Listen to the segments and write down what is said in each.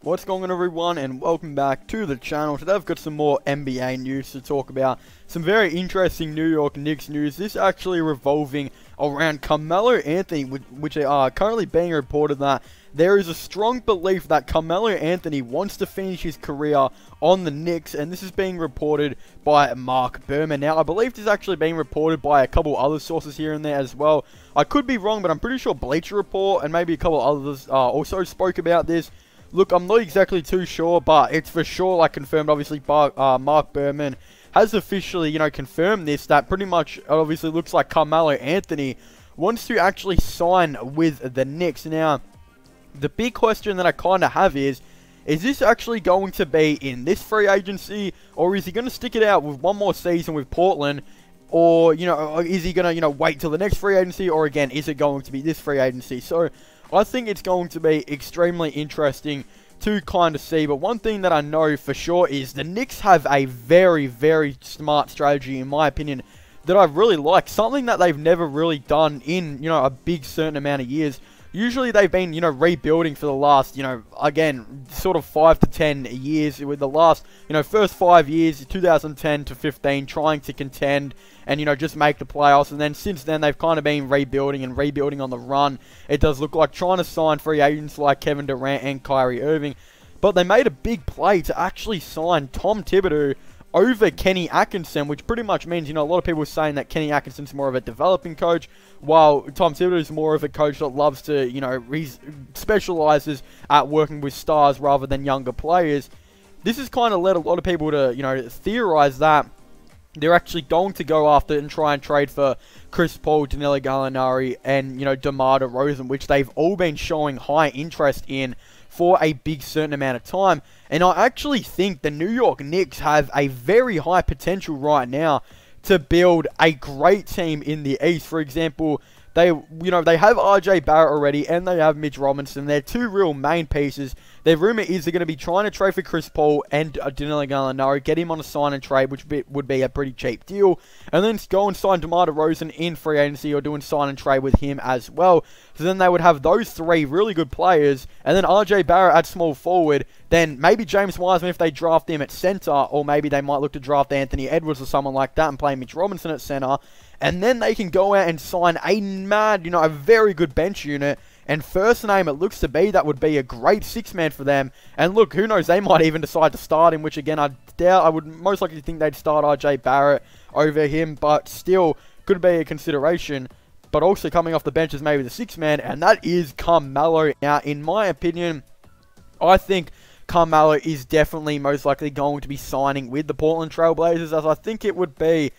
What's going on, everyone, and welcome back to the channel. Today I've got some more NBA news to talk about. Some very interesting New York Knicks news. This actually revolving around Carmelo Anthony, which are currently being reported that there is a strong belief that Carmelo Anthony wants to finish his career on the Knicks, and this is being reported by Mark Berman. Now, I believe this is actually being reported by a couple other sources here and there as well. I could be wrong, but I'm pretty sure Bleacher Report and maybe a couple others also spoke about this. Look, I'm not exactly too sure, but it's for sure, like, confirmed, obviously, by Mark Berman has officially, confirmed this, that pretty much, obviously, looks like Carmelo Anthony wants to actually sign with the Knicks. Now, the big question that I kind of have is this actually going to be in this free agency, or is he going to stick it out with one more season with Portland, or, is he going to, wait till the next free agency, or again, is it going to be this free agency? So, I think it's going to be extremely interesting to kind of see. But one thing that I know for sure is the Knicks have a very, very smart strategy, in my opinion, that I really like. Something that they've never really done in, a big certain amount of years. Usually they've been, rebuilding for the last, again, sort of 5 to 10 years. With the last, first 5 years, 2010 to 15, trying to contend and, just make the playoffs. And then since then, they've kind of been rebuilding and rebuilding on the run. It does look like trying to sign free agents like Kevin Durant and Kyrie Irving. But they made a big play to actually sign Tom Thibodeau over Kenny Atkinson, which pretty much means, a lot of people are saying that Kenny Atkinson's more of a developing coach, while Tom Thibodeau is more of a coach that loves to, he specializes at working with stars rather than younger players. This has kind of led a lot of people to, theorize that they're actually going to go after and try and trade for Chris Paul, Danilo Gallinari, and, DeMar DeRozan, which they've all been showing high interest in for a big certain amount of time. And I actually think the New York Knicks have a very high potential right now to build a great team in the East. For example, they have RJ Barrett already, and they have Mitch Robinson. They're two real main pieces. Their rumor is they're going to be trying to trade for Chris Paul and Danilo Gallinari, get him on a sign and trade, which would be a pretty cheap deal, and then go and sign DeMar DeRozan in free agency or doing sign and trade with him as well. So then they would have those three really good players, and then RJ Barrett at small forward, then maybe James Wiseman if they draft him at center, or maybe they might look to draft Anthony Edwards or someone like that and play Mitch Robinson at center. And then they can go out and sign a mad, a very good bench unit. And first name it looks to be, that would be a great six-man for them. And look, who knows, they might even decide to start him, which again, I doubt. I would most likely think they'd start RJ Barrett over him, but still could be a consideration. But also coming off the bench is maybe the six-man, and that is Carmelo. Now, in my opinion, I think Carmelo is definitely most likely going to be signing with the Portland Trail Blazers, as I think it would be,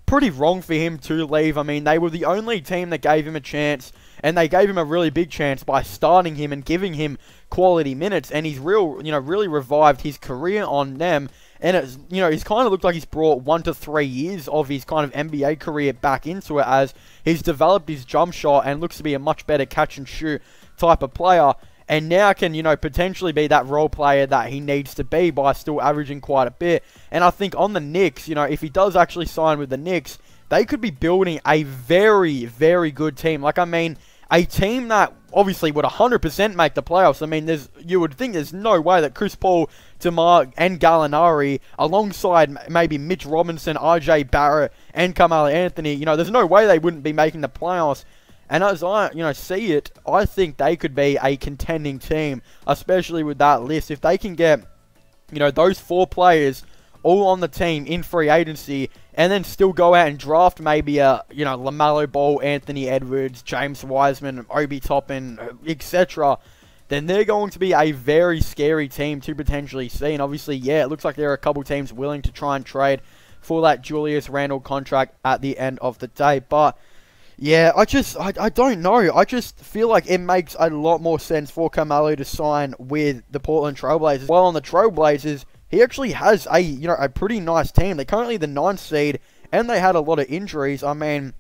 pretty wrong for him to leave. I mean, they were the only team that gave him a chance, and they gave him a really big chance by starting him and giving him quality minutes, and he's really revived his career on them. And it's, he's kind of looked like he's brought 1 to 3 years of his kind of NBA career back into it, as he's developed his jump shot and looks to be a much better catch and shoot type of player. And now can, potentially be that role player that he needs to be by still averaging quite a bit. And I think on the Knicks, if he does actually sign with the Knicks, they could be building a very, very good team. Like, I mean, a team that obviously would 100% make the playoffs. I mean, you would think there's no way that Chris Paul, DeMar, and Gallinari, alongside maybe Mitch Robinson, RJ Barrett, and Carmelo Anthony, there's no way they wouldn't be making the playoffs. And as I, see it, I think they could be a contending team, especially with that list. If they can get, those 4 players all on the team in free agency, and then still go out and draft maybe a, LaMelo Ball, Anthony Edwards, James Wiseman, Obi Toppin, etc., then they're going to be a very scary team to potentially see. And obviously, yeah, it looks like there are a couple teams willing to try and trade for that Julius Randle contract at the end of the day. But yeah, I don't know. I just feel like it makes a lot more sense for Carmelo to sign with the Portland Trail Blazers. While on the Trail Blazers, he actually has a pretty nice team. They're currently the 9th seed, and they had a lot of injuries. I mean,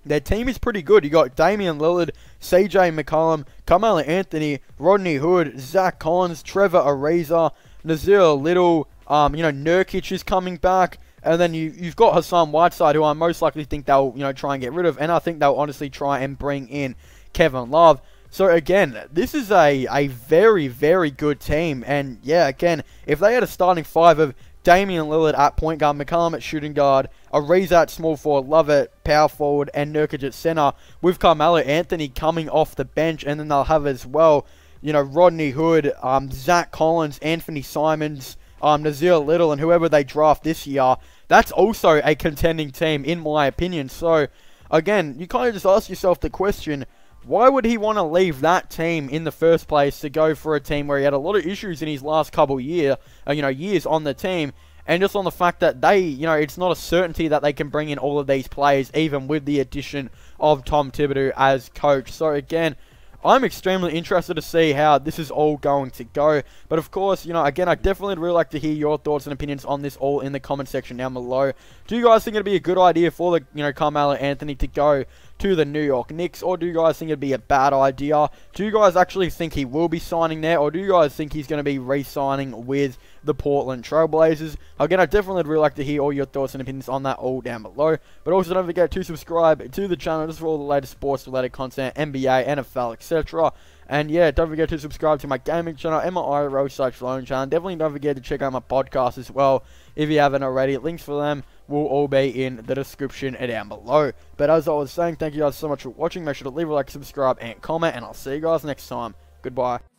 their team is pretty good. You got Damian Lillard, CJ McCollum, Carmelo Anthony, Rodney Hood, Zach Collins, Trevor Ariza, Nazir Little. Nurkic is coming back. And then you've got Hassan Whiteside, who I most likely think they'll, try and get rid of. And I think they'll honestly try and bring in Kevin Love. So again, this is a very, very good team. And yeah, again, if they had a starting five of Damian Lillard at point guard, McCollum at shooting guard, Ariza at small forward, Love at power forward, and Nurkic at center, with Carmelo Anthony coming off the bench, and then they'll have as well, you know, Rodney Hood, Zach Collins, Anthony Simons, Nazir Little, and whoever they draft this year. That's also a contending team, in my opinion. So, again, you kind of just ask yourself the question, why would he want to leave that team in the first place to go for a team where he had a lot of issues in his last couple years on the team, and just on the fact that they, it's not a certainty that they can bring in all of these players, even with the addition of Tom Thibodeau as coach. So again, I'm extremely interested to see how this is all going to go. But of course, again, I definitely really like to hear your thoughts and opinions on this all in the comment section down below. Do you guys think it'd be a good idea for the, Carmelo Anthony to go to the New York Knicks, or do you guys think it'd be a bad idea? Do you guys actually think he will be signing there, or do you guys think he's going to be re-signing with the Portland Trail Blazers? Again, I definitely would really like to hear all your thoughts and opinions on that all down below. But also don't forget to subscribe to the channel just for all the latest sports related content, NBA, NFL, etc. And yeah, don't forget to subscribe to my gaming channel and my IRL/loan channel. Definitely don't forget to check out my podcast as well if you haven't already. Links for them will all be in the description down below. But as I was saying, thank you guys so much for watching. Make sure to leave a like, subscribe, and comment, and I'll see you guys next time. Goodbye.